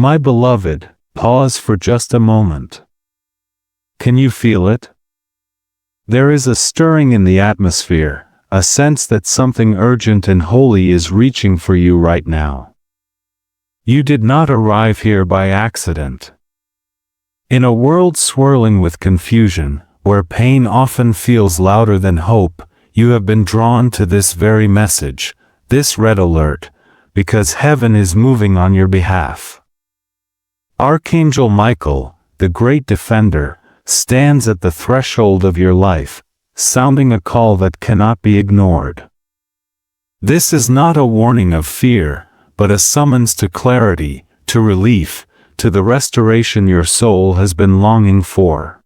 My beloved, pause for just a moment. Can you feel it? There is a stirring in the atmosphere, a sense that something urgent and holy is reaching for you right now. You did not arrive here by accident. In a world swirling with confusion, where pain often feels louder than hope, you have been drawn to this very message, this red alert, because heaven is moving on your behalf. Archangel Michael, the great defender, stands at the threshold of your life, sounding a call that cannot be ignored. This is not a warning of fear, but a summons to clarity, to relief, to the restoration your soul has been longing for.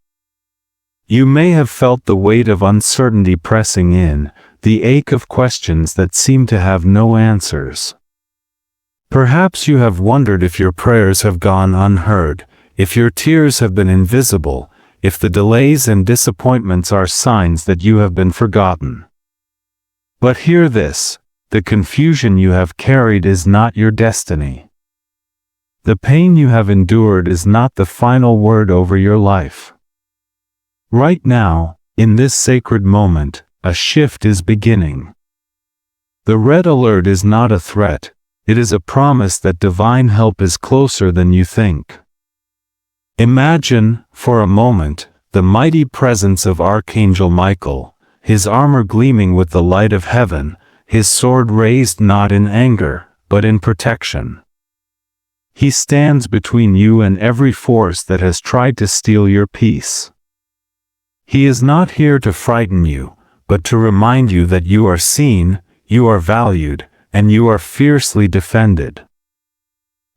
You may have felt the weight of uncertainty pressing in, the ache of questions that seem to have no answers. Perhaps you have wondered if your prayers have gone unheard, if your tears have been invisible, if the delays and disappointments are signs that you have been forgotten. But hear this, the confusion you have carried is not your destiny. The pain you have endured is not the final word over your life. Right now, in this sacred moment, a shift is beginning. The red alert is not a threat. It is a promise that divine help is closer than you think. Imagine, for a moment, the mighty presence of Archangel Michael, his armor gleaming with the light of heaven, his sword raised not in anger, but in protection. He stands between you and every force that has tried to steal your peace. He is not here to frighten you, but to remind you that you are seen, you are valued, and you are fiercely defended.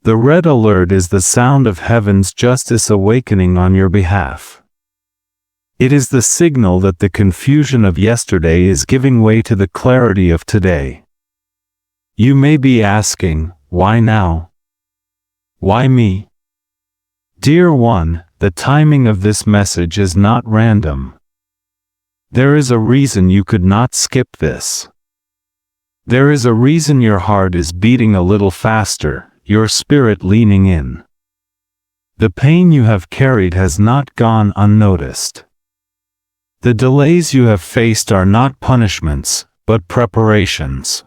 The red alert is the sound of heaven's justice awakening on your behalf. It is the signal that the confusion of yesterday is giving way to the clarity of today. You may be asking, why now? Why me? Dear one, the timing of this message is not random. There is a reason you could not skip this. There is a reason your heart is beating a little faster, your spirit leaning in. The pain you have carried has not gone unnoticed. The delays you have faced are not punishments, but preparations.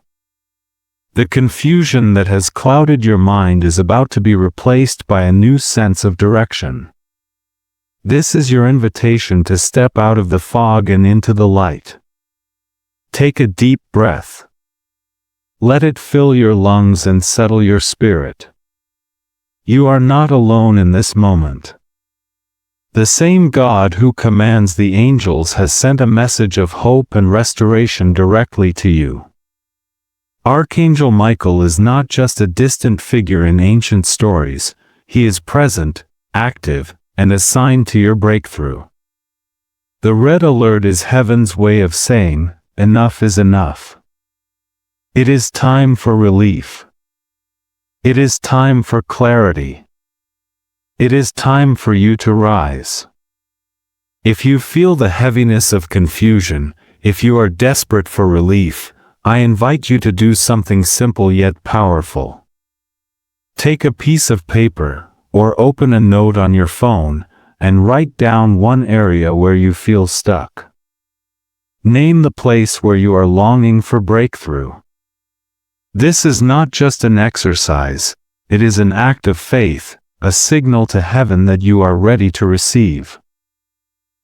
The confusion that has clouded your mind is about to be replaced by a new sense of direction. This is your invitation to step out of the fog and into the light. Take a deep breath. Let it fill your lungs and settle your spirit. You are not alone in this moment. The same God who commands the angels has sent a message of hope and restoration directly to you. Archangel Michael is not just a distant figure in ancient stories, he is present, active, and assigned to your breakthrough. The red alert is heaven's way of saying, enough is enough. It is time for relief. It is time for clarity. It is time for you to rise. If you feel the heaviness of confusion, if you are desperate for relief, I invite you to do something simple yet powerful. Take a piece of paper, or open a note on your phone, and write down one area where you feel stuck. Name the place where you are longing for breakthrough. This is not just an exercise, it is an act of faith, a signal to heaven that you are ready to receive.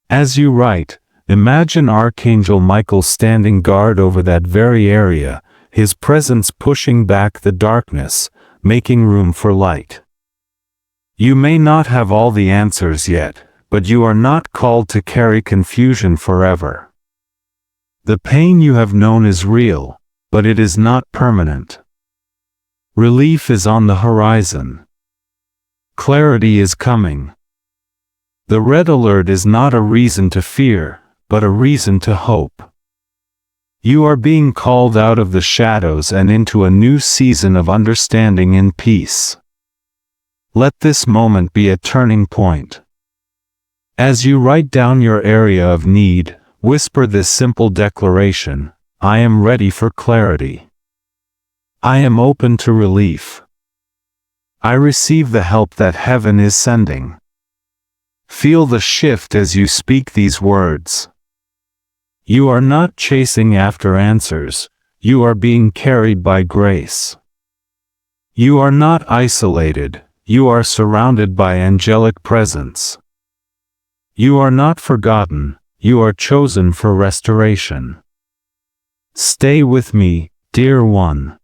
As you write, imagine Archangel Michael standing guard over that very area, his presence pushing back the darkness, making room for light. You may not have all the answers yet, but you are not called to carry confusion forever. The pain you have known is real, but it is not permanent. Relief is on the horizon. Clarity is coming. The red alert is not a reason to fear, but a reason to hope. You are being called out of the shadows and into a new season of understanding and peace. Let this moment be a turning point. As you write down your area of need, whisper this simple declaration: I am ready for clarity. I am open to relief. I receive the help that heaven is sending. Feel the shift as you speak these words. You are not chasing after answers, you are being carried by grace. You are not isolated, you are surrounded by angelic presence. You are not forgotten, you are chosen for restoration. Stay with me, dear one.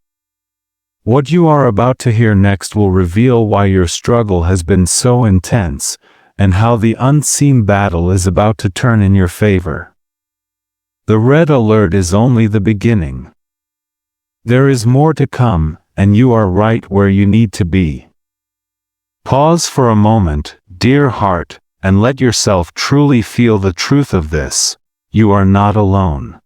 What you are about to hear next will reveal why your struggle has been so intense, and how the unseen battle is about to turn in your favor. The red alert is only the beginning. There is more to come, and you are right where you need to be. Pause for a moment, dear heart, and let yourself truly feel the truth of this. You are not alone.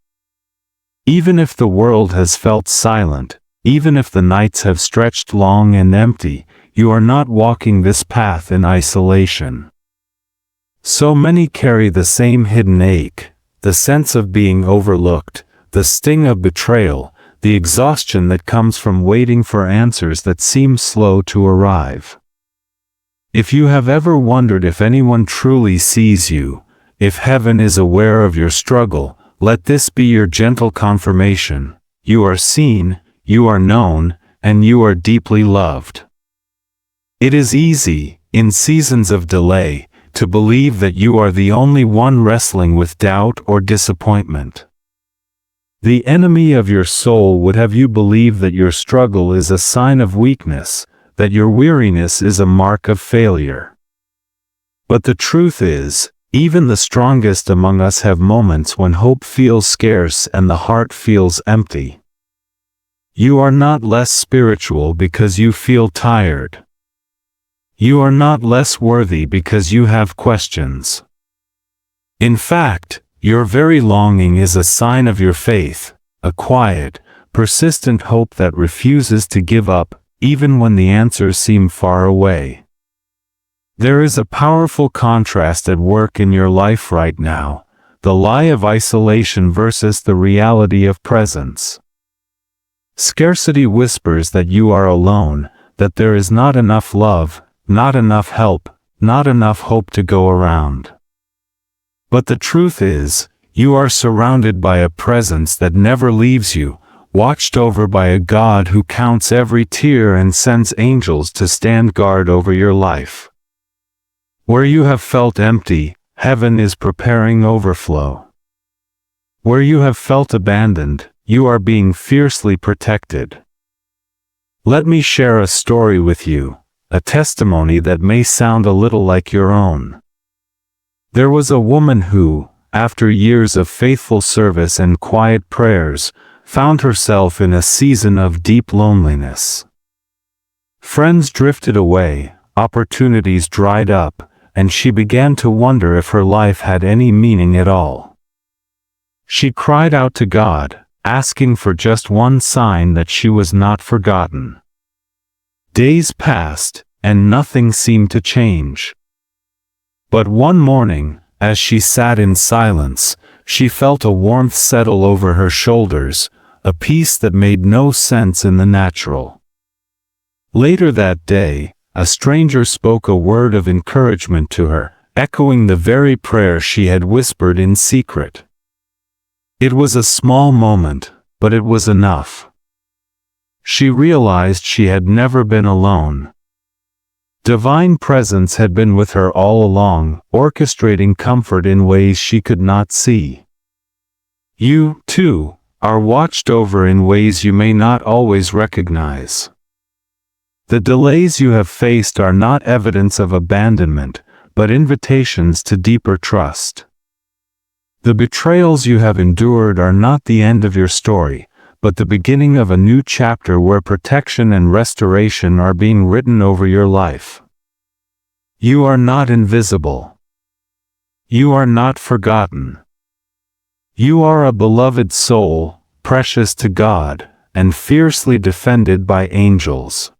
Even if the world has felt silent, even if the nights have stretched long and empty, you are not walking this path in isolation. So many carry the same hidden ache, the sense of being overlooked, the sting of betrayal, the exhaustion that comes from waiting for answers that seem slow to arrive. If you have ever wondered if anyone truly sees you, if heaven is aware of your struggle, let this be your gentle confirmation. You are seen, you are known, and you are deeply loved. It is easy, in seasons of delay, to believe that you are the only one wrestling with doubt or disappointment. The enemy of your soul would have you believe that your struggle is a sign of weakness, that your weariness is a mark of failure. But the truth is, even the strongest among us have moments when hope feels scarce and the heart feels empty. You are not less spiritual because you feel tired. You are not less worthy because you have questions. In fact, your very longing is a sign of your faith, a quiet, persistent hope that refuses to give up, even when the answers seem far away. There is a powerful contrast at work in your life right now, the lie of isolation versus the reality of presence. Scarcity whispers that you are alone, that there is not enough love, not enough help, not enough hope to go around. But the truth is, you are surrounded by a presence that never leaves you, watched over by a God who counts every tear and sends angels to stand guard over your life. Where you have felt empty, heaven is preparing overflow. Where you have felt abandoned, you are being fiercely protected. Let me share a story with you, a testimony that may sound a little like your own. There was a woman who, after years of faithful service and quiet prayers, found herself in a season of deep loneliness. Friends drifted away, opportunities dried up, and she began to wonder if her life had any meaning at all. She cried out to God, asking for just one sign that she was not forgotten. Days passed, and nothing seemed to change. But one morning, as she sat in silence, she felt a warmth settle over her shoulders, a peace that made no sense in the natural. Later that day, a stranger spoke a word of encouragement to her, echoing the very prayer she had whispered in secret. It was a small moment, but it was enough. She realized she had never been alone. Divine presence had been with her all along, orchestrating comfort in ways she could not see. You, too, are watched over in ways you may not always recognize. The delays you have faced are not evidence of abandonment, but invitations to deeper trust. The betrayals you have endured are not the end of your story, but the beginning of a new chapter where protection and restoration are being written over your life. You are not invisible. You are not forgotten. You are a beloved soul, precious to God, and fiercely defended by angels.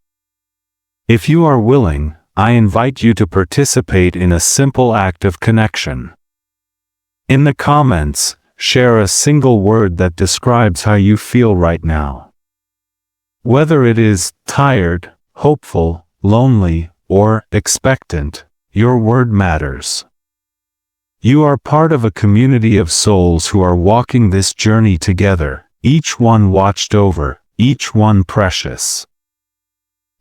If you are willing, I invite you to participate in a simple act of connection. In the comments, share a single word that describes how you feel right now. Whether it is tired, hopeful, lonely, or expectant, your word matters. You are part of a community of souls who are walking this journey together, each one watched over, each one precious.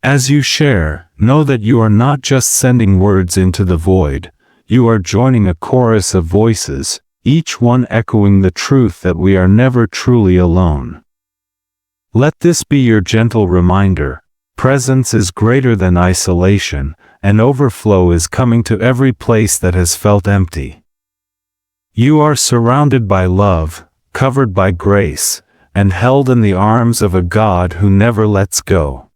As you share, know that you are not just sending words into the void, you are joining a chorus of voices, each one echoing the truth that we are never truly alone. Let this be your gentle reminder: presence is greater than isolation, and overflow is coming to every place that has felt empty. You are surrounded by love, covered by grace, and held in the arms of a God who never lets go.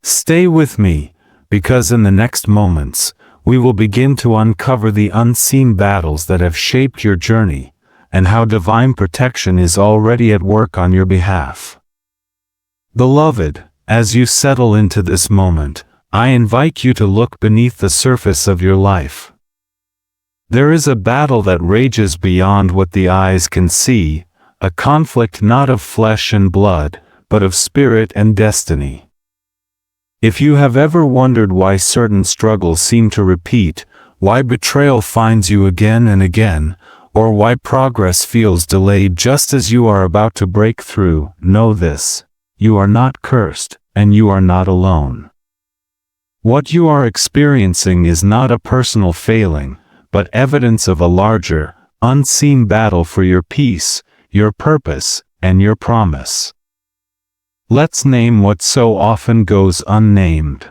Stay with me, because in the next moments, we will begin to uncover the unseen battles that have shaped your journey, and how divine protection is already at work on your behalf. Beloved, as you settle into this moment, I invite you to look beneath the surface of your life. There is a battle that rages beyond what the eyes can see, a conflict not of flesh and blood, but of spirit and destiny. If you have ever wondered why certain struggles seem to repeat, why betrayal finds you again and again, or why progress feels delayed just as you are about to break through, know this: you are not cursed, and you are not alone. What you are experiencing is not a personal failing, but evidence of a larger, unseen battle for your peace, your purpose, and your promise. Let's name what so often goes unnamed.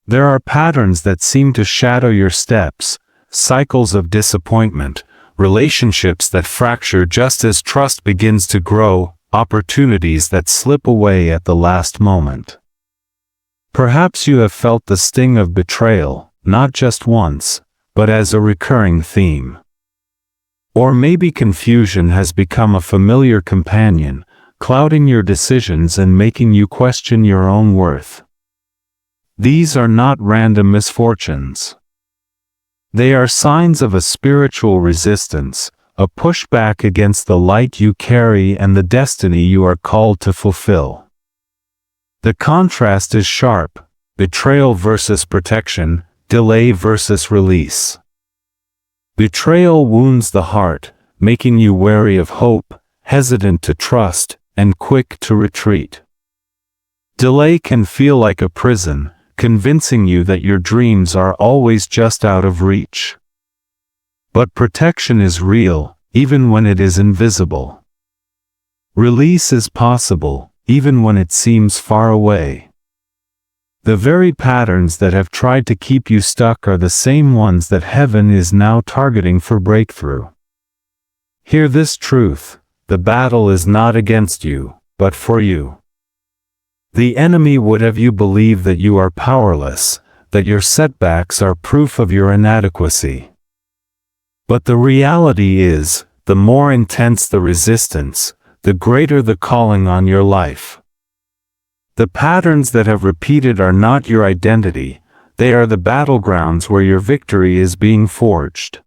There are patterns that seem to shadow your steps, cycles of disappointment, relationships that fracture just as trust begins to grow, opportunities that slip away at the last moment. Perhaps you have felt the sting of betrayal, not just once, but as a recurring theme. Or maybe confusion has become a familiar companion, clouding your decisions and making you question your own worth. These are not random misfortunes. They are signs of a spiritual resistance, a pushback against the light you carry and the destiny you are called to fulfill. The contrast is sharp: betrayal versus protection, delay versus release. Betrayal wounds the heart, making you wary of hope, hesitant to trust, and quick to retreat. Delay can feel like a prison, convincing you that your dreams are always just out of reach. But protection is real, even when it is invisible. Release is possible, even when it seems far away. The very patterns that have tried to keep you stuck are the same ones that heaven is now targeting for breakthrough. Hear this truth: the battle is not against you, but for you. The enemy would have you believe that you are powerless, that your setbacks are proof of your inadequacy. But the reality is, the more intense the resistance, the greater the calling on your life. The patterns that have repeated are not your identity, they are the battlegrounds where your victory is being forged.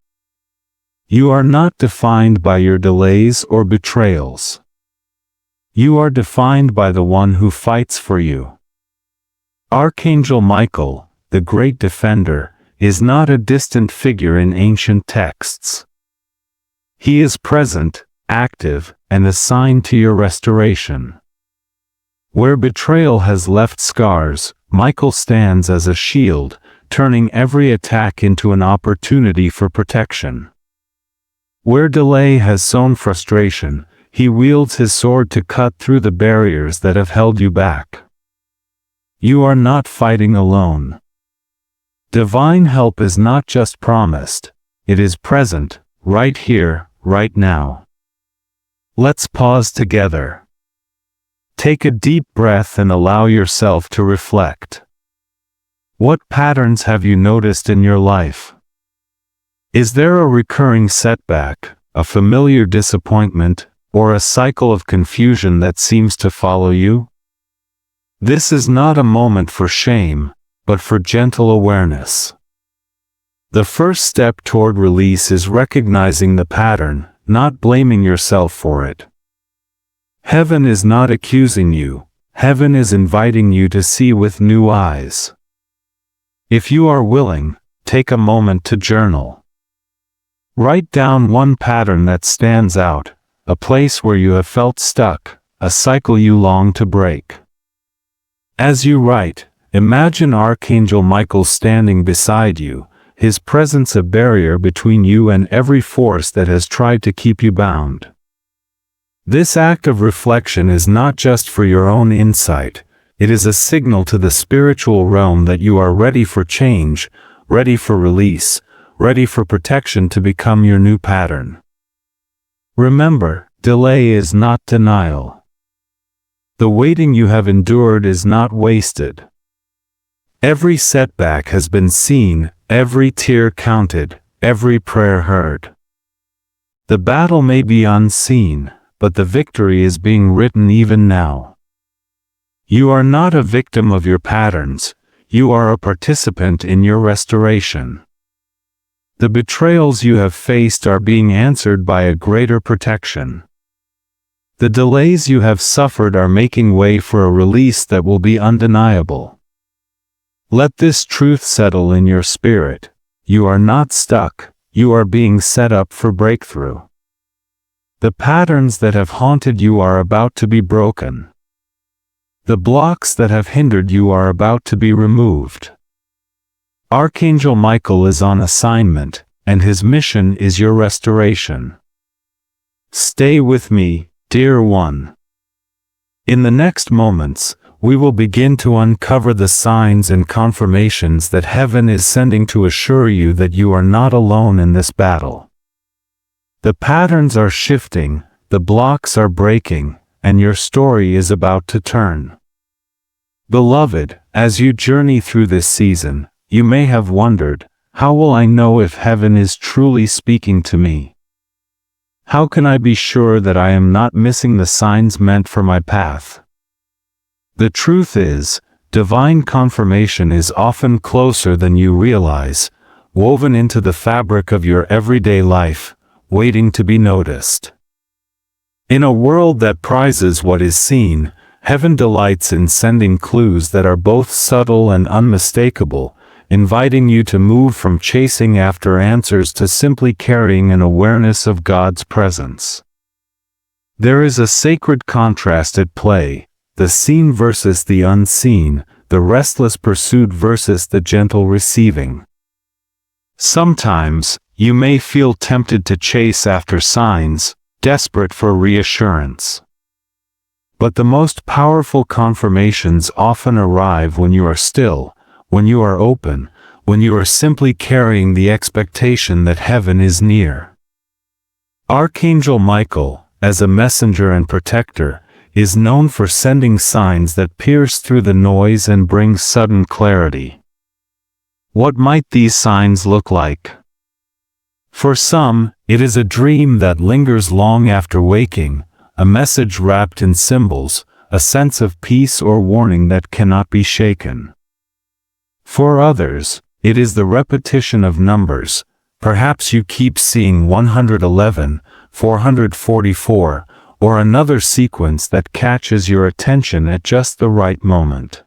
You are not defined by your delays or betrayals. You are defined by the one who fights for you. Archangel Michael, the great defender, is not a distant figure in ancient texts. He is present, active, and assigned to your restoration. Where betrayal has left scars, Michael stands as a shield, turning every attack into an opportunity for protection. Where delay has sown frustration, he wields his sword to cut through the barriers that have held you back. You are not fighting alone. Divine help is not just promised, it is present, right here, right now. Let's pause together. Take a deep breath and allow yourself to reflect. What patterns have you noticed in your life? Is there a recurring setback, a familiar disappointment, or a cycle of confusion that seems to follow you? This is not a moment for shame, but for gentle awareness. The first step toward release is recognizing the pattern, not blaming yourself for it. Heaven is not accusing you, heaven is inviting you to see with new eyes. If you are willing, take a moment to journal. Write down one pattern that stands out, a place where you have felt stuck, a cycle you long to break. As you write, imagine Archangel Michael standing beside you, his presence a barrier between you and every force that has tried to keep you bound. This act of reflection is not just for your own insight, it is a signal to the spiritual realm that you are ready for change, ready for release, ready for protection to become your new pattern. Remember, delay is not denial. The waiting you have endured is not wasted. Every setback has been seen, every tear counted, every prayer heard. The battle may be unseen, but the victory is being written even now. You are not a victim of your patterns, you are a participant in your restoration. The betrayals you have faced are being answered by a greater protection. The delays you have suffered are making way for a release that will be undeniable. Let this truth settle in your spirit. You are not stuck, you are being set up for breakthrough. The patterns that have haunted you are about to be broken. The blocks that have hindered you are about to be removed. Archangel Michael is on assignment, and his mission is your restoration. Stay with me, dear one. In the next moments, we will begin to uncover the signs and confirmations that heaven is sending to assure you that you are not alone in this battle. The patterns are shifting, the blocks are breaking, and your story is about to turn. Beloved, as you journey through this season, you may have wondered, how will I know if heaven is truly speaking to me? How can I be sure that I am not missing the signs meant for my path? The truth is, divine confirmation is often closer than you realize, woven into the fabric of your everyday life, waiting to be noticed. In a world that prizes what is seen, heaven delights in sending clues that are both subtle and unmistakable, inviting you to move from chasing after answers to simply carrying an awareness of God's presence. There is a sacred contrast at play, the seen versus the unseen, the restless pursuit versus the gentle receiving. Sometimes, you may feel tempted to chase after signs, desperate for reassurance. But the most powerful confirmations often arrive when you are still, when you are open, when you are simply carrying the expectation that heaven is near. Archangel Michael, as a messenger and protector, is known for sending signs that pierce through the noise and bring sudden clarity. What might these signs look like? For some, it is a dream that lingers long after waking, a message wrapped in symbols, a sense of peace or warning that cannot be shaken. For others, it is the repetition of numbers. Perhaps you keep seeing 111, 444, or another sequence that catches your attention at just the right moment.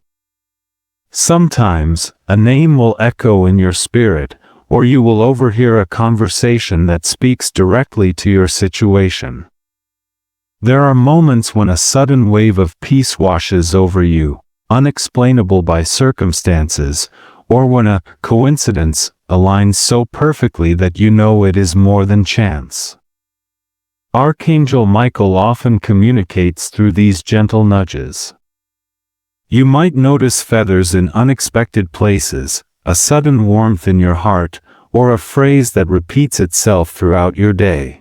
Sometimes, a name will echo in your spirit, or you will overhear a conversation that speaks directly to your situation. There are moments when a sudden wave of peace washes over you, unexplainable by circumstances, or when a coincidence aligns so perfectly that you know it is more than chance. Archangel Michael often communicates through these gentle nudges. You might notice feathers in unexpected places, a sudden warmth in your heart, or a phrase that repeats itself throughout your day.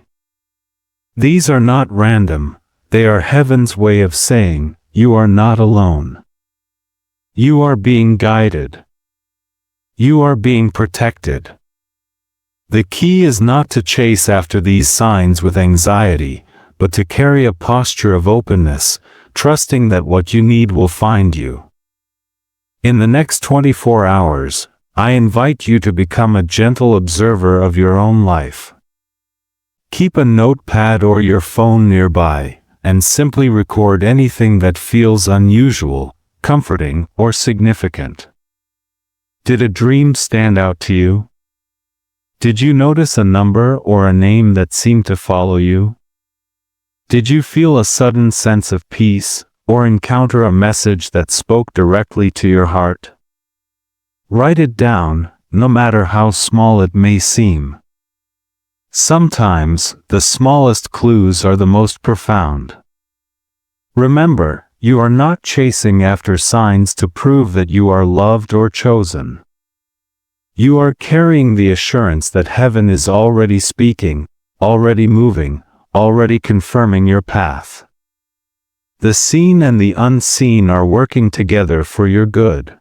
These are not random, they are heaven's way of saying, you are not alone. You are being guided. You are being protected. The key is not to chase after these signs with anxiety, but to carry a posture of openness, trusting that what you need will find you. In the next 24 hours, I invite you to become a gentle observer of your own life. Keep a notepad or your phone nearby, and simply record anything that feels unusual, comforting, or significant. Did a dream stand out to you? Did you notice a number or a name that seemed to follow you? Did you feel a sudden sense of peace, or encounter a message that spoke directly to your heart? Write it down, no matter how small it may seem. Sometimes, the smallest clues are the most profound. Remember, you are not chasing after signs to prove that you are loved or chosen. You are carrying the assurance that heaven is already speaking, already moving, already confirming your path. The seen and the unseen are working together for your good.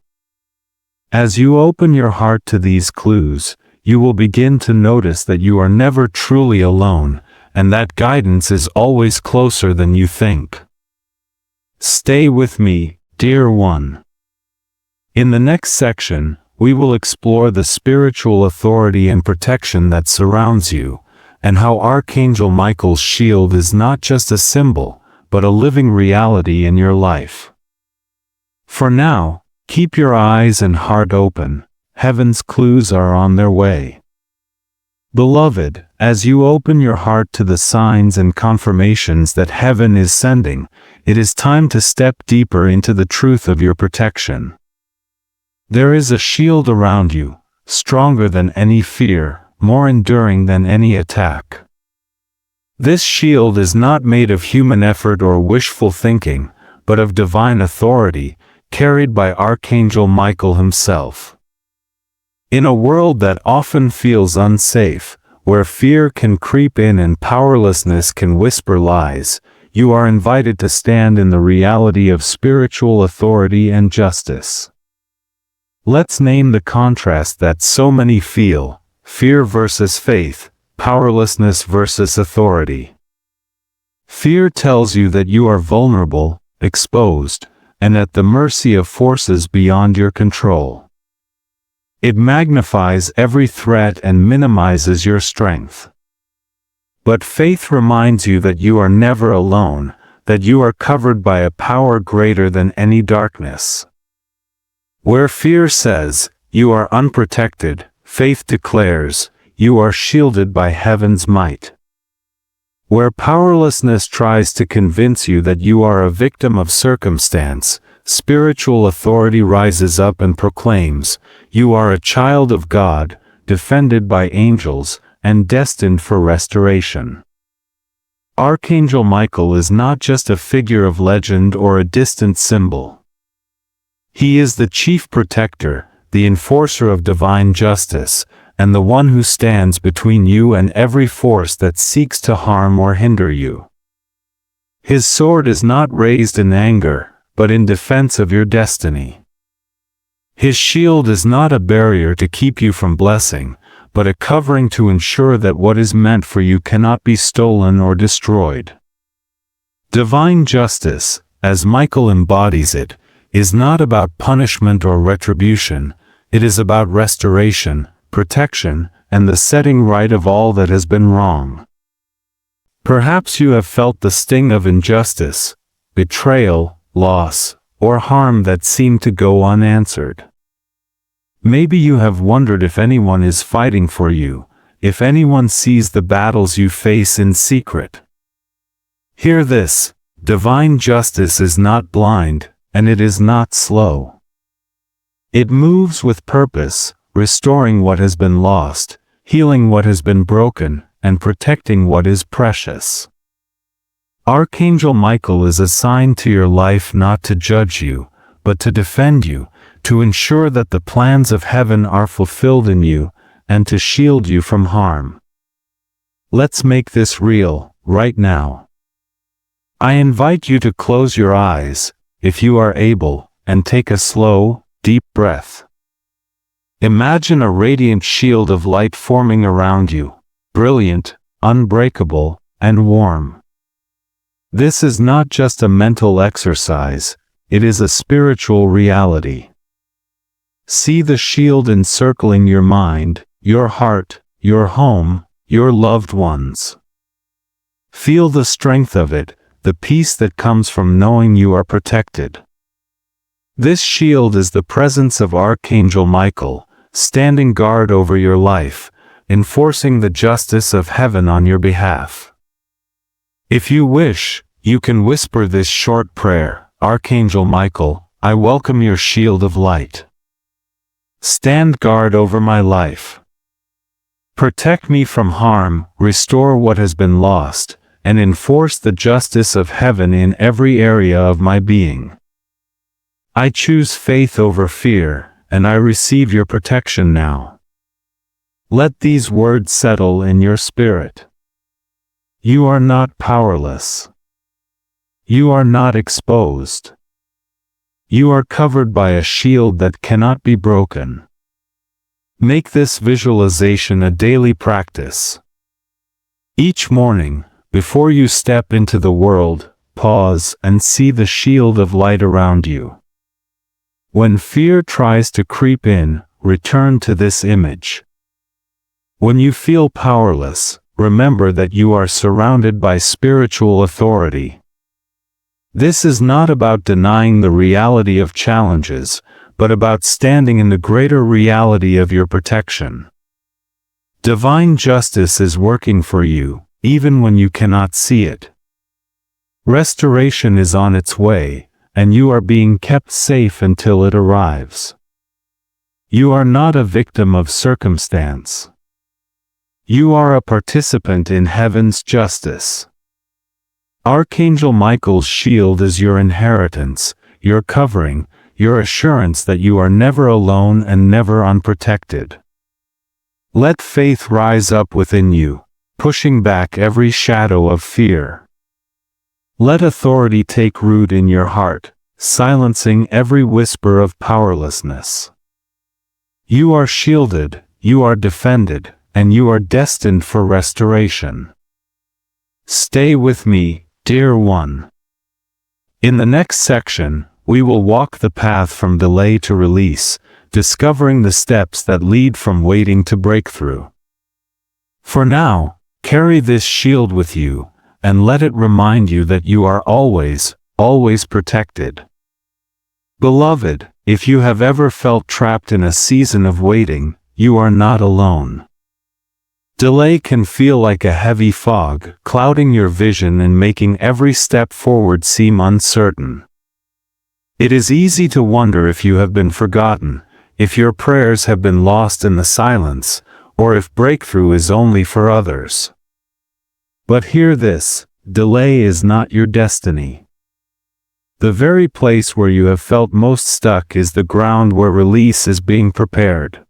As you open your heart to these clues, you will begin to notice that you are never truly alone, and that guidance is always closer than you think. Stay with me, dear one. In the next section, we will explore the spiritual authority and protection that surrounds you, and how Archangel Michael's shield is not just a symbol, but a living reality in your life. For now, keep your eyes and heart open. Heaven's clues are on their way. Beloved, as you open your heart to the signs and confirmations that heaven is sending, it is time to step deeper into the truth of your protection. There is a shield around you, stronger than any fear, more enduring than any attack. This shield is not made of human effort or wishful thinking, but of divine authority, carried by Archangel Michael himself. In a world that often feels unsafe, where fear can creep in and powerlessness can whisper lies, you are invited to stand in the reality of spiritual authority and justice. Let's name the contrast that so many feel: fear versus faith, powerlessness versus authority. Fear tells you that you are vulnerable, exposed, and at the mercy of forces beyond your control. It magnifies every threat and minimizes your strength. But faith reminds you that you are never alone, that you are covered by a power greater than any darkness. Where fear says, "You are unprotected," faith declares, "You are shielded by heaven's might." Where powerlessness tries to convince you that you are a victim of circumstance, spiritual authority rises up and proclaims, "You are a child of God, defended by angels, and destined for restoration." Archangel Michael is not just a figure of legend or a distant symbol. He is the chief protector, the enforcer of divine justice, and the one who stands between you and every force that seeks to harm or hinder you. His sword is not raised in anger, but in defense of your destiny. His shield is not a barrier to keep you from blessing, but a covering to ensure that what is meant for you cannot be stolen or destroyed. Divine justice, as Michael embodies it, is not about punishment or retribution. It is about restoration, protection, and the setting right of all that has been wrong. Perhaps you have felt the sting of injustice, betrayal, loss, or harm that seemed to go unanswered. Maybe you have wondered if anyone is fighting for you, if anyone sees the battles you face in secret. Hear this: divine justice is not blind, and it is not slow. It moves with purpose, restoring what has been lost, healing what has been broken, and protecting what is precious. Archangel Michael is assigned to your life not to judge you, but to defend you, to ensure that the plans of heaven are fulfilled in you, and to shield you from harm. Let's make this real, right now. I invite you to close your eyes, if you are able, and take a slow, deep breath. Imagine a radiant shield of light forming around you, brilliant, unbreakable, and warm. This is not just a mental exercise, it is a spiritual reality. See the shield encircling your mind, your heart, your home, your loved ones. Feel the strength of it, the peace that comes from knowing you are protected. This shield is the presence of Archangel Michael, standing guard over your life, enforcing the justice of heaven on your behalf. If you wish, you can whisper this short prayer: Archangel Michael, I welcome your shield of light. Stand guard over my life. Protect me from harm, restore what has been lost, and enforce the justice of heaven in every area of my being. I choose faith over fear, and I receive your protection now. Let these words settle in your spirit. You are not powerless. You are not exposed. You are covered by a shield that cannot be broken. Make this visualization a daily practice. Each morning, before you step into the world, pause and see the shield of light around you. When fear tries to creep in, return to this image. When you feel powerless, remember that you are surrounded by spiritual authority. This is not about denying the reality of challenges, but about standing in the greater reality of your protection. Divine justice is working for you, even when you cannot see it. Restoration is on its way, and you are being kept safe until it arrives. You are not a victim of circumstance. You are a participant in heaven's justice. Archangel Michael's shield is your inheritance, your covering, your assurance that you are never alone and never unprotected. Let faith rise up within you, pushing back every shadow of fear. Let authority take root in your heart, silencing every whisper of powerlessness. You are shielded, you are defended, and you are destined for restoration. Stay with me, dear one. In the next section, we will walk the path from delay to release, discovering the steps that lead from waiting to breakthrough. For now, carry this shield with you, and let it remind you that you are always, always protected. Beloved, if you have ever felt trapped in a season of waiting, you are not alone. Delay can feel like a heavy fog, clouding your vision and making every step forward seem uncertain. It is easy to wonder if you have been forgotten, if your prayers have been lost in the silence, or if breakthrough is only for others. But hear this: delay is not your destiny. The very place where you have felt most stuck is the ground where release is being prepared.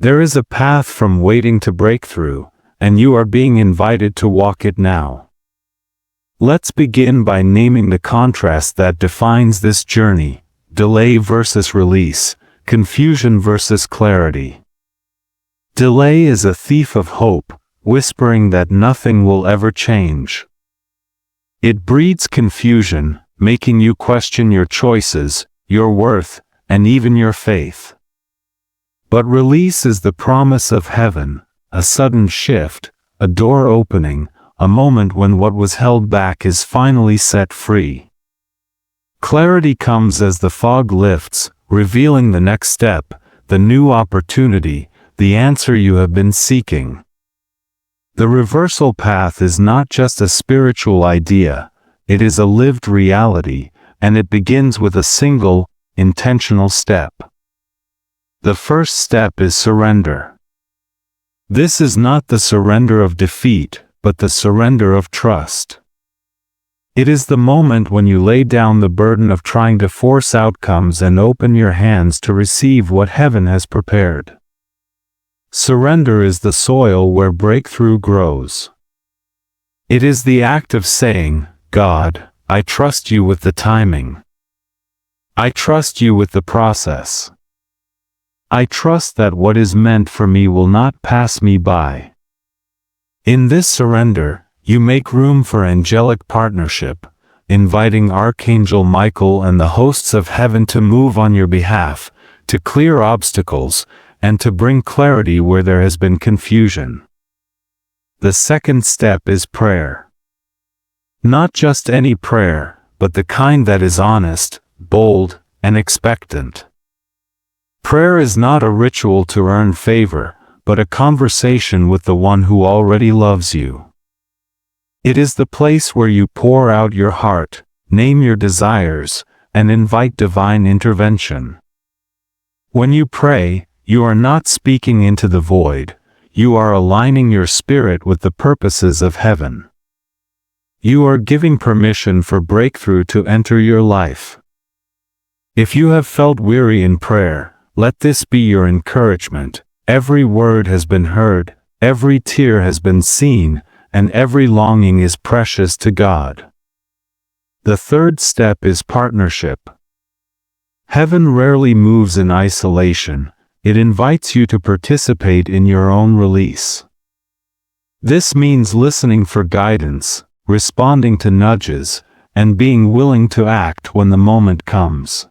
There is a path from waiting to breakthrough, and you are being invited to walk it now. Let's begin by naming the contrast that defines this journey: delay versus release, confusion versus clarity. Delay is a thief of hope, whispering that nothing will ever change. It breeds confusion, making you question your choices, your worth, and even your faith. But release is the promise of heaven, a sudden shift, a door opening, a moment when what was held back is finally set free. Clarity comes as the fog lifts, revealing the next step, the new opportunity, the answer you have been seeking. The reversal path is not just a spiritual idea, it is a lived reality, and it begins with a single, intentional step. The first step is surrender. This is not the surrender of defeat, but the surrender of trust. It is the moment when you lay down the burden of trying to force outcomes and open your hands to receive what heaven has prepared. Surrender is the soil where breakthrough grows. It is the act of saying, God, I trust you with the timing. I trust you with the process. I trust that what is meant for me will not pass me by. In this surrender, you make room for angelic partnership, inviting Archangel Michael and the hosts of heaven to move on your behalf, to clear obstacles, and to bring clarity where there has been confusion. The second step is prayer. Not just any prayer, but the kind that is honest, bold, and expectant. Prayer is not a ritual to earn favor, but a conversation with the one who already loves you. It is the place where you pour out your heart, name your desires, and invite divine intervention. When you pray, you are not speaking into the void, you are aligning your spirit with the purposes of heaven. You are giving permission for breakthrough to enter your life. If you have felt weary in prayer, let this be your encouragement. Every word has been heard, every tear has been seen, and every longing is precious to God. The third step is partnership. Heaven rarely moves in isolation, it invites you to participate in your own release. This means listening for guidance, responding to nudges, and being willing to act when the moment comes.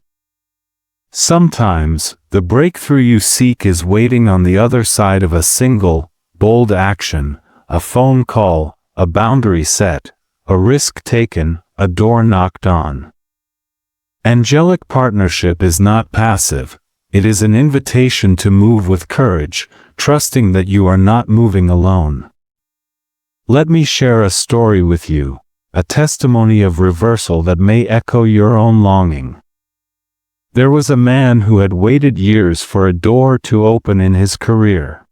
Sometimes, the breakthrough you seek is waiting on the other side of a single, bold action, a phone call, a boundary set, a risk taken, a door knocked on. Angelic partnership is not passive, it is an invitation to move with courage, trusting that you are not moving alone. Let me share a story with you, a testimony of reversal that may echo your own longing. There was a man who had waited years for a door to open in his career.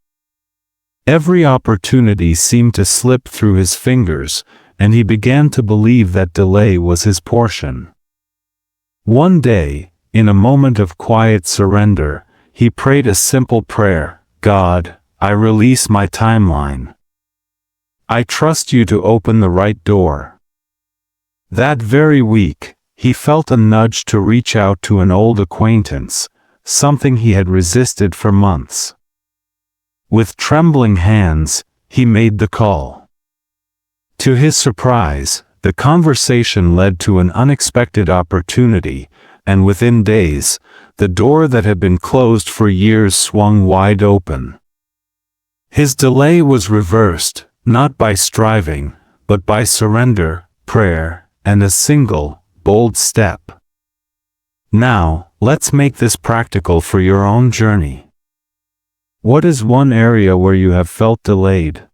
Every opportunity seemed to slip through his fingers, and he began to believe that delay was his portion. One day, in a moment of quiet surrender, he prayed a simple prayer: God, I release my timeline. I trust you to open the right door. That very week, he felt a nudge to reach out to an old acquaintance, something he had resisted for months. With trembling hands, he made the call. To his surprise, the conversation led to an unexpected opportunity, and within days, the door that had been closed for years swung wide open. His delay was reversed, not by striving, but by surrender, prayer, and a single, bold step. Now, let's make this practical for your own journey. What is one area where you have felt delayed?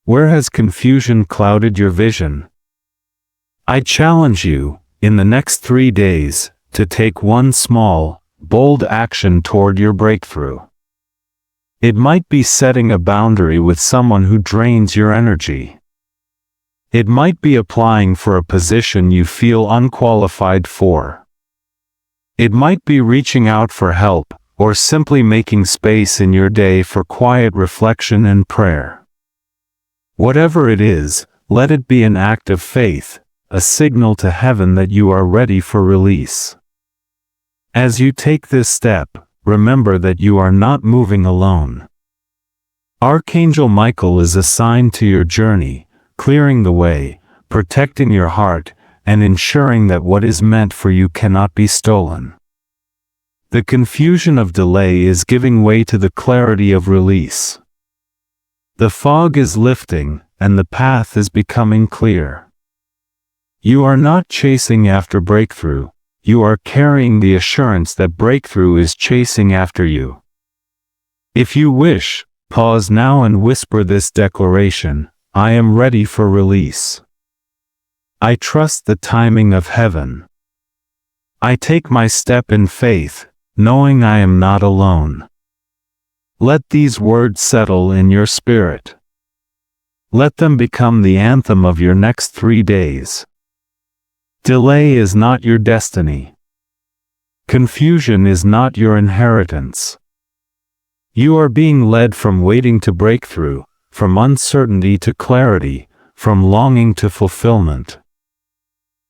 Where has confusion clouded your vision? I challenge you, in the next 3 days, to take one small, bold action toward your breakthrough. It might be setting a boundary with someone who drains your energy. It might be applying for a position you feel unqualified for. It might be reaching out for help, or simply making space in your day for quiet reflection and prayer. Whatever it is, let it be an act of faith, a signal to heaven that you are ready for release. As you take this step, remember that you are not moving alone. Archangel Michael is assigned to your journey, clearing the way, protecting your heart, and ensuring that what is meant for you cannot be stolen. The confusion of delay is giving way to the clarity of release. The fog is lifting, and the path is becoming clear. You are not chasing after breakthrough, you are carrying the assurance that breakthrough is chasing after you. If you wish, pause now and whisper this declaration: I am ready for release. I trust the timing of heaven. I take my step in faith, knowing I am not alone. Let these words settle in your spirit. Let them become the anthem of your next 3 days. Delay is not your destiny. Confusion is not your inheritance. You are being led from waiting to breakthrough, from uncertainty to clarity, from longing to fulfillment.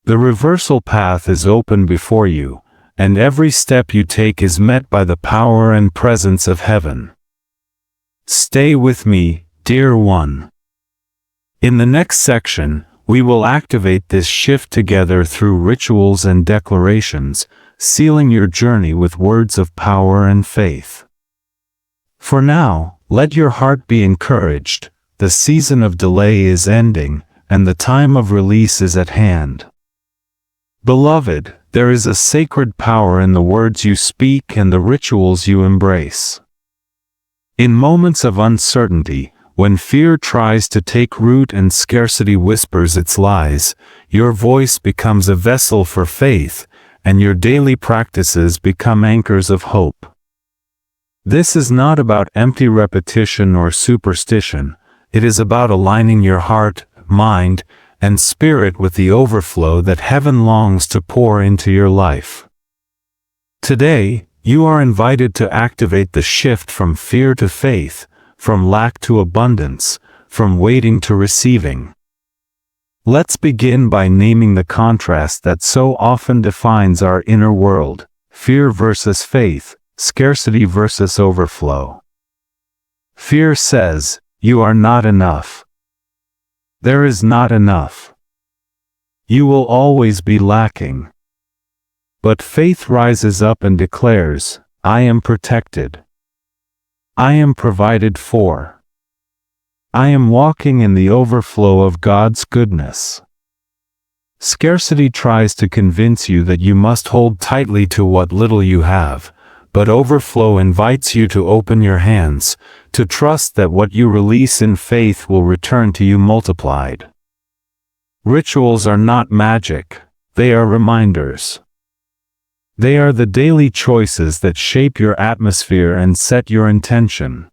The reversal path is open before you, and every step you take is met by the power and presence of heaven. Stay with me, dear one. In the next section, we will activate this shift together through rituals and declarations, sealing your journey with words of power and faith. For now, let your heart be encouraged. The season of delay is ending, and the time of release is at hand. Beloved, there is a sacred power in the words you speak and the rituals you embrace. In moments of uncertainty, when fear tries to take root and scarcity whispers its lies, your voice becomes a vessel for faith, and your daily practices become anchors of hope. This is not about empty repetition or superstition. It is about aligning your heart, mind, and spirit with the overflow that heaven longs to pour into your life. Today, you are invited to activate the shift from fear to faith, from lack to abundance, from waiting to receiving. Let's begin by naming the contrast that so often defines our inner world: fear versus faith, scarcity versus overflow. Fear says, "You are not enough. There is not enough. You will always be lacking." But faith rises up and declares, "I am protected. I am provided for. I am walking in the overflow of God's goodness." Scarcity tries to convince you that you must hold tightly to what little you have, but overflow invites you to open your hands, to trust that what you release in faith will return to you multiplied. Rituals are not magic, they are reminders. They are the daily choices that shape your atmosphere and set your intention.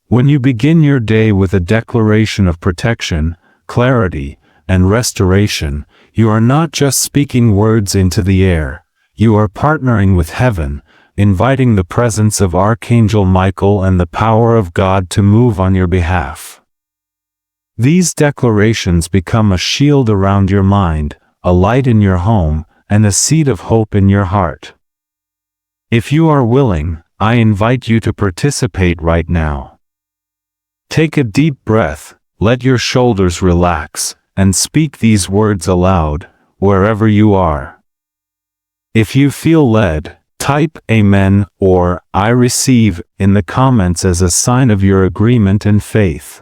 When you begin your day with a declaration of protection, clarity, and restoration, you are not just speaking words into the air, you are partnering with heaven, inviting the presence of Archangel Michael and the power of God to move on your behalf. These declarations become a shield around your mind, a light in your home, and a seed of hope in your heart. If you are willing, I invite you to participate right now. Take a deep breath, let your shoulders relax, and speak these words aloud, wherever you are. If you feel led, type Amen or I receive in the comments as a sign of your agreement and faith.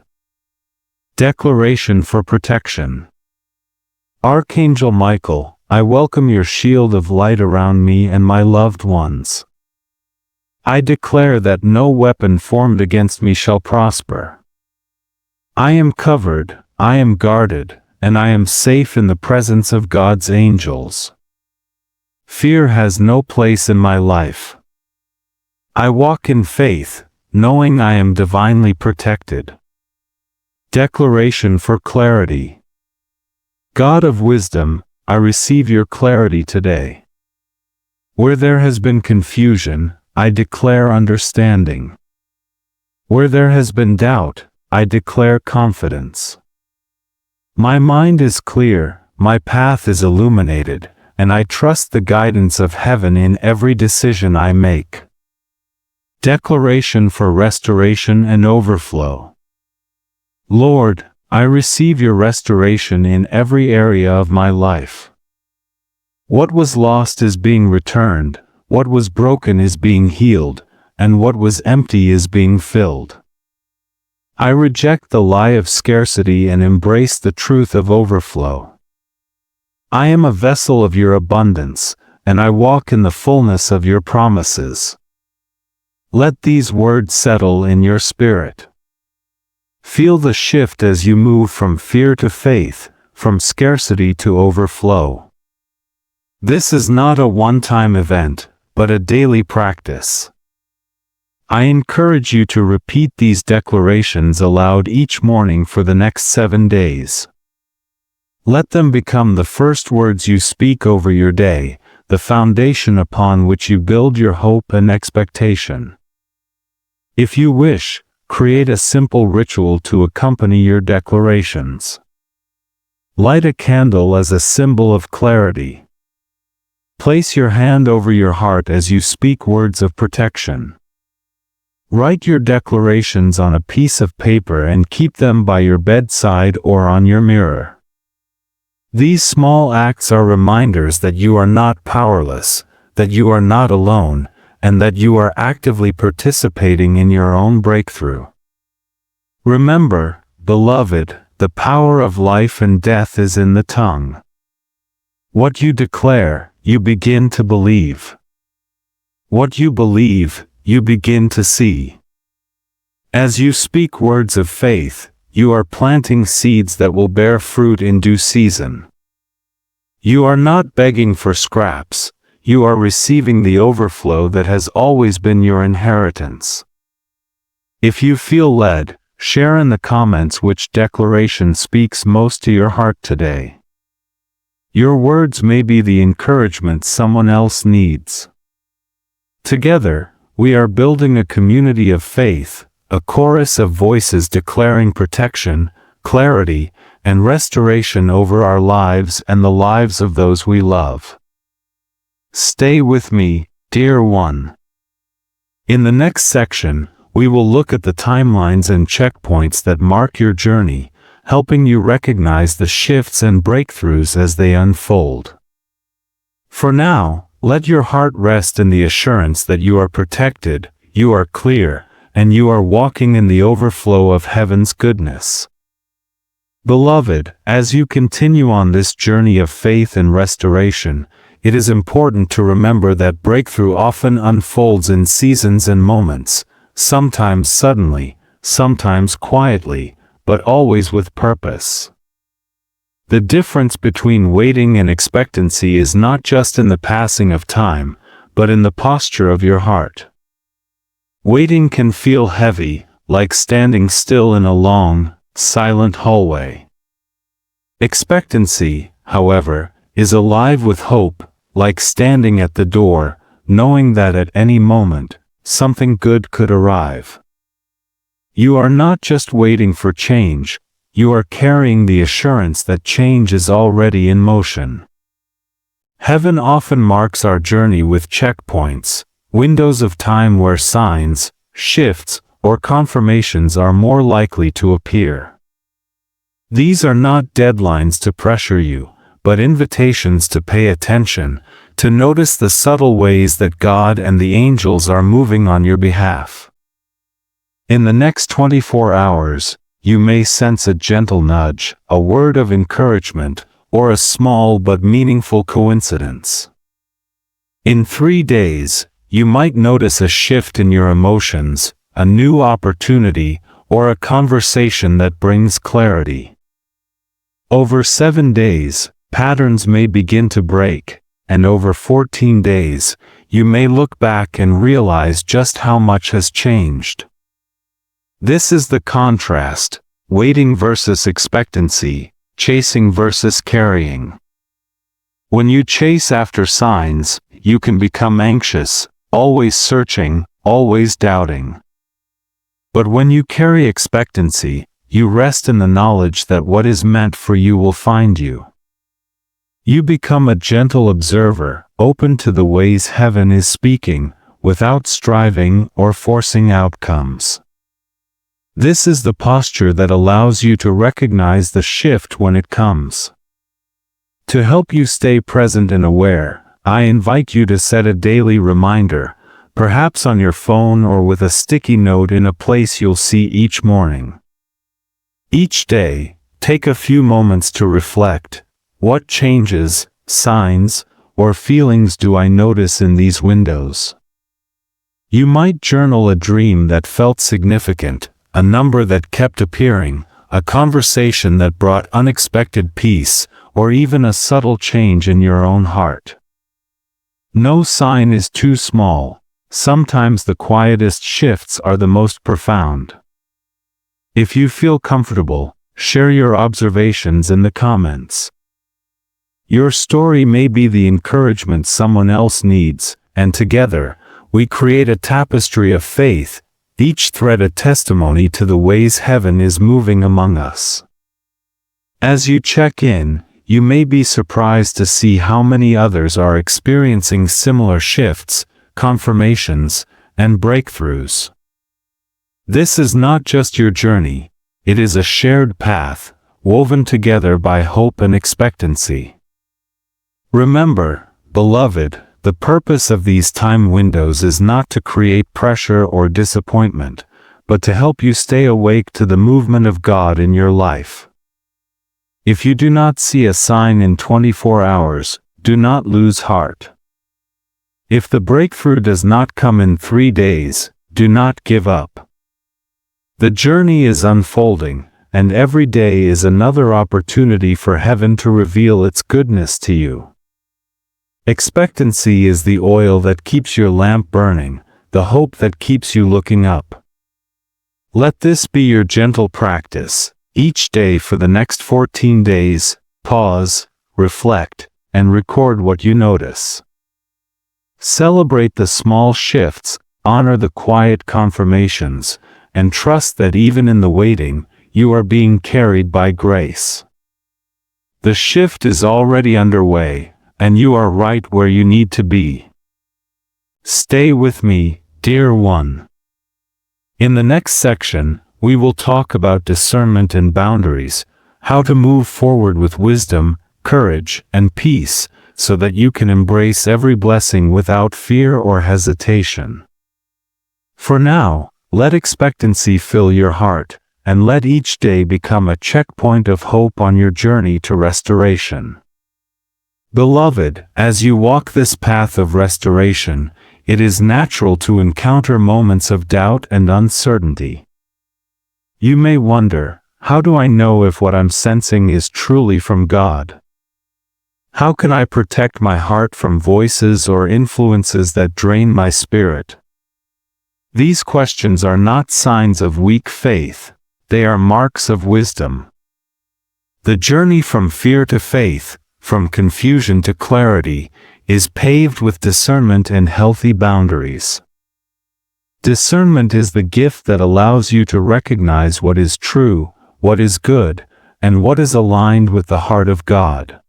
Declaration for protection. Archangel Michael, I welcome your shield of light around me and my loved ones. I declare that no weapon formed against me shall prosper. I am covered, I am guarded, and I am safe in the presence of God's angels. Fear has no place in my life. I walk in faith, knowing I am divinely protected. Declaration for clarity. God of wisdom, I receive your clarity today. Where there has been confusion, I declare understanding. Where there has been doubt, I declare confidence. My mind is clear, my path is illuminated, and I trust the guidance of heaven in every decision I make. Declaration for restoration and overflow. Lord, I receive your restoration in every area of my life. What was lost is being returned, what was broken is being healed, and what was empty is being filled. I reject the lie of scarcity and embrace the truth of overflow. I am a vessel of your abundance, and I walk in the fullness of your promises. Let these words settle in your spirit. Feel the shift as you move from fear to faith, from scarcity to overflow. This is not a one-time event, but a daily practice. I encourage you to repeat these declarations aloud each morning for the next 7 days. Let them become the first words you speak over your day, the foundation upon which you build your hope and expectation. If you wish, create a simple ritual to accompany your declarations. Light a candle as a symbol of clarity. Place your hand over your heart as you speak words of protection. Write your declarations on a piece of paper and keep them by your bedside or on your mirror. These small acts are reminders that you are not powerless, that you are not alone, and that you are actively participating in your own breakthrough. Remember, beloved, the power of life and death is in the tongue. What you declare, you begin to believe. What you believe, you begin to see. As you speak words of faith, you are planting seeds that will bear fruit in due season. You are not begging for scraps, you are receiving the overflow that has always been your inheritance. If you feel led, share in the comments which declaration speaks most to your heart today. Your words may be the encouragement someone else needs. Together, we are building a community of faith, a chorus of voices declaring protection, clarity, and restoration over our lives and the lives of those we love. Stay with me, dear one. In the next section, we will look at the timelines and checkpoints that mark your journey, helping you recognize the shifts and breakthroughs as they unfold. For now, let your heart rest in the assurance that you are protected, you are clear, and you are walking in the overflow of heaven's goodness. Beloved, as you continue on this journey of faith and restoration, it is important to remember that breakthrough often unfolds in seasons and moments, sometimes suddenly, sometimes quietly, but always with purpose. The difference between waiting and expectancy is not just in the passing of time, but in the posture of your heart. Waiting can feel heavy, like standing still in a long, silent hallway. Expectancy, however, is alive with hope, like standing at the door, knowing that at any moment, something good could arrive. You are not just waiting for change, you are carrying the assurance that change is already in motion. Heaven often marks our journey with checkpoints, windows of time where signs, shifts, or confirmations are more likely to appear. These are not deadlines to pressure you, but invitations to pay attention, to notice the subtle ways that God and the angels are moving on your behalf. In the next 24 hours, you may sense a gentle nudge, a word of encouragement, or a small but meaningful coincidence. In 3 days, you might notice a shift in your emotions, a new opportunity, or a conversation that brings clarity. Over 7 days, patterns may begin to break, and over 14 days, you may look back and realize just how much has changed. This is the contrast, waiting versus expectancy, chasing versus carrying. When you chase after signs, you can become anxious, always searching, always doubting. But when you carry expectancy, you rest in the knowledge that what is meant for you will find you. You become a gentle observer, open to the ways heaven is speaking, without striving or forcing outcomes. This is the posture that allows you to recognize the shift when it comes. To help you stay present and aware, I invite you to set a daily reminder, perhaps on your phone or with a sticky note in a place you'll see each morning. Each day, take a few moments to reflect. What changes, signs, or feelings do I notice in these windows? You might journal a dream that felt significant, a number that kept appearing, a conversation that brought unexpected peace, or even a subtle change in your own heart. No sign is too small. Sometimes the quietest shifts are the most profound. If you feel comfortable, share your observations in the comments. Your story may be the encouragement someone else needs, and together, we create a tapestry of faith, each thread a testimony to the ways heaven is moving among us. As you check in, you may be surprised to see how many others are experiencing similar shifts, confirmations, and breakthroughs. This is not just your journey, it is a shared path, woven together by hope and expectancy. Remember, beloved, the purpose of these time windows is not to create pressure or disappointment, but to help you stay awake to the movement of God in your life. If you do not see a sign in 24 hours, do not lose heart. If the breakthrough does not come in 3 days, do not give up. The journey is unfolding, and every day is another opportunity for heaven to reveal its goodness to you. Expectancy is the oil that keeps your lamp burning, the hope that keeps you looking up. Let this be your gentle practice. Each day for the next 14 days, pause, reflect, and record what you notice. Celebrate the small shifts, honor the quiet confirmations, and trust that even in the waiting, you are being carried by grace. The shift is already underway, and you are right where you need to be. Stay with me, dear one. In the next section, we will talk about discernment and boundaries, how to move forward with wisdom, courage, and peace, so that you can embrace every blessing without fear or hesitation. For now, let expectancy fill your heart, and let each day become a checkpoint of hope on your journey to restoration. Beloved, as you walk this path of restoration, it is natural to encounter moments of doubt and uncertainty. You may wonder, how do I know if what I'm sensing is truly from God? How can I protect my heart from voices or influences that drain my spirit? These questions are not signs of weak faith, they are marks of wisdom. The journey from fear to faith, from confusion to clarity, is paved with discernment and healthy boundaries. Discernment is the gift that allows you to recognize what is true, what is good, and what is aligned with the heart of God.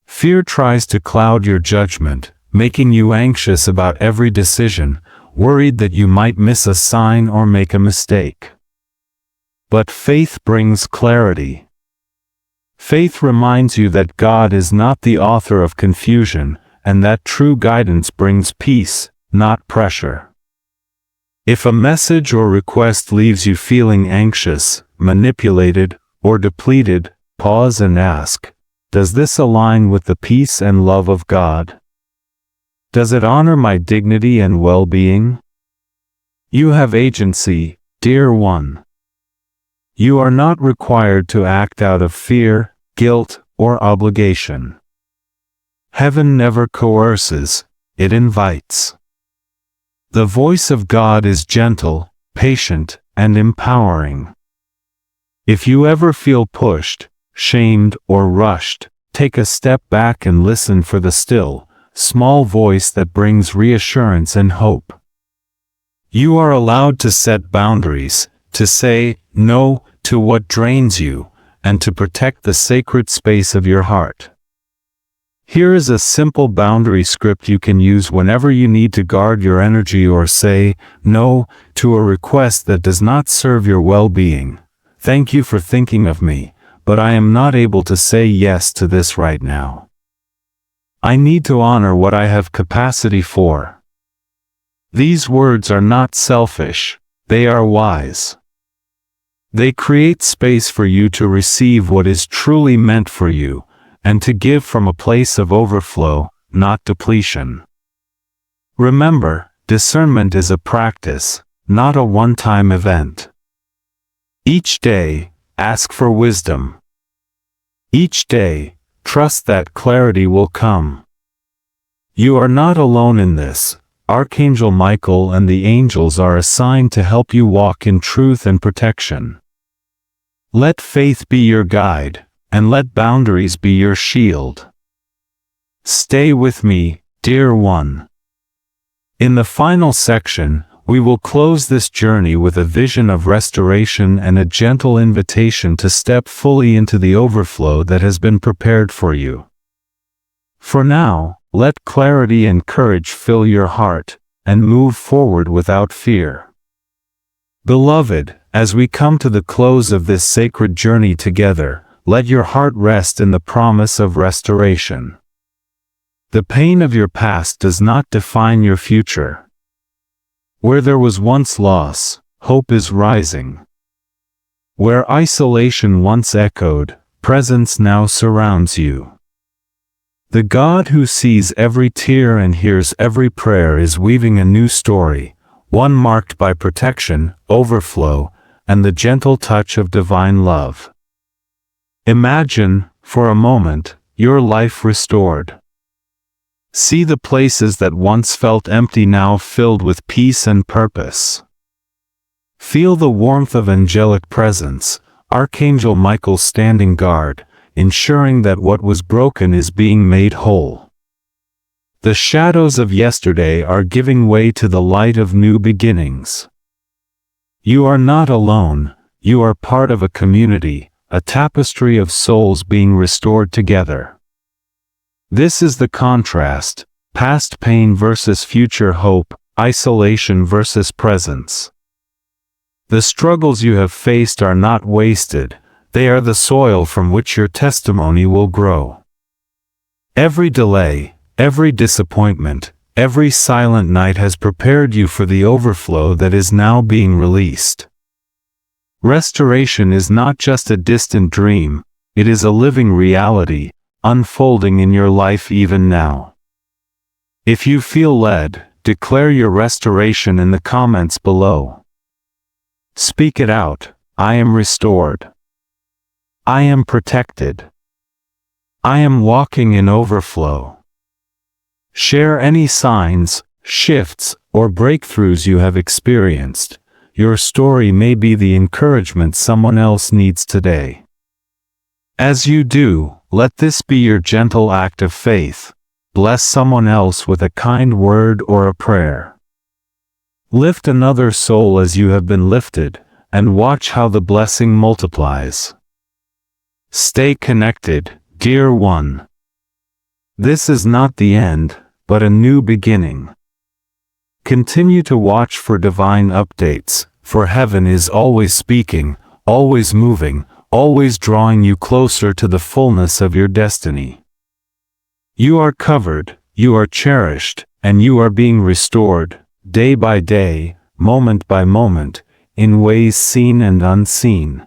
Fear tries to cloud your judgment, making you anxious about every decision, worried that you might miss a sign or make a mistake. But faith brings clarity. Faith reminds you that God is not the author of confusion, and that true guidance brings peace, not pressure. If a message or request leaves you feeling anxious, manipulated, or depleted, pause and ask, does this align with the peace and love of God? Does it honor my dignity and well-being? You have agency, dear one. You are not required to act out of fear, guilt, or obligation. Heaven never coerces, it invites. The voice of God is gentle, patient, and empowering. If you ever feel pushed, shamed, or rushed, take a step back and listen for the still, small voice that brings reassurance and hope. You are allowed to set boundaries, to say no to what drains you, and to protect the sacred space of your heart. Here is a simple boundary script you can use whenever you need to guard your energy or say no to a request that does not serve your well-being. Thank you for thinking of me, but I am not able to say yes to this right now. I need to honor what I have capacity for. These words are not selfish, they are wise. They create space for you to receive what is truly meant for you, and to give from a place of overflow, not depletion. Remember, discernment is a practice, not a one-time event. Each day, ask for wisdom. Each day, trust that clarity will come. You are not alone in this. Archangel Michael and the angels are assigned to help you walk in truth and protection. Let faith be your guide, and let boundaries be your shield. Stay with me, dear one. In the final section, we will close this journey with a vision of restoration and a gentle invitation to step fully into the overflow that has been prepared for you. For now, let clarity and courage fill your heart, and move forward without fear. Beloved, as we come to the close of this sacred journey together, let your heart rest in the promise of restoration. The pain of your past does not define your future. Where there was once loss, hope is rising. Where isolation once echoed, presence now surrounds you. The God who sees every tear and hears every prayer is weaving a new story, one marked by protection, overflow, and the gentle touch of divine love. Imagine, for a moment, your life restored. See the places that once felt empty now filled with peace and purpose. Feel the warmth of angelic presence, Archangel Michael standing guard, ensuring that what was broken is being made whole. The shadows of yesterday are giving way to the light of new beginnings. You are not alone, you are part of a community, a tapestry of souls being restored together. This is the contrast, past pain versus future hope, isolation versus presence. The struggles you have faced are not wasted, they are the soil from which your testimony will grow. Every delay, every disappointment, every silent night has prepared you for the overflow that is now being released. Restoration is not just a distant dream, it is a living reality, unfolding in your life even now. If you feel led, declare your restoration in the comments below. Speak it out, I am restored. I am protected. I am walking in overflow. Share any signs, shifts, or breakthroughs you have experienced. Your story may be the encouragement someone else needs today. As you do, let this be your gentle act of faith. Bless someone else with a kind word or a prayer. Lift another soul as you have been lifted, and watch how the blessing multiplies. Stay connected, dear one. This is not the end, but a new beginning. Continue to watch for divine updates, for heaven is always speaking, always moving, always drawing you closer to the fullness of your destiny. You are covered, you are cherished, and you are being restored, day by day, moment by moment, in ways seen and unseen.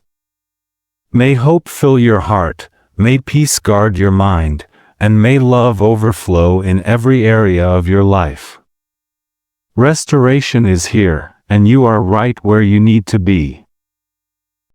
May hope fill your heart, may peace guard your mind, and may love overflow in every area of your life. Restoration is here, and you are right where you need to be.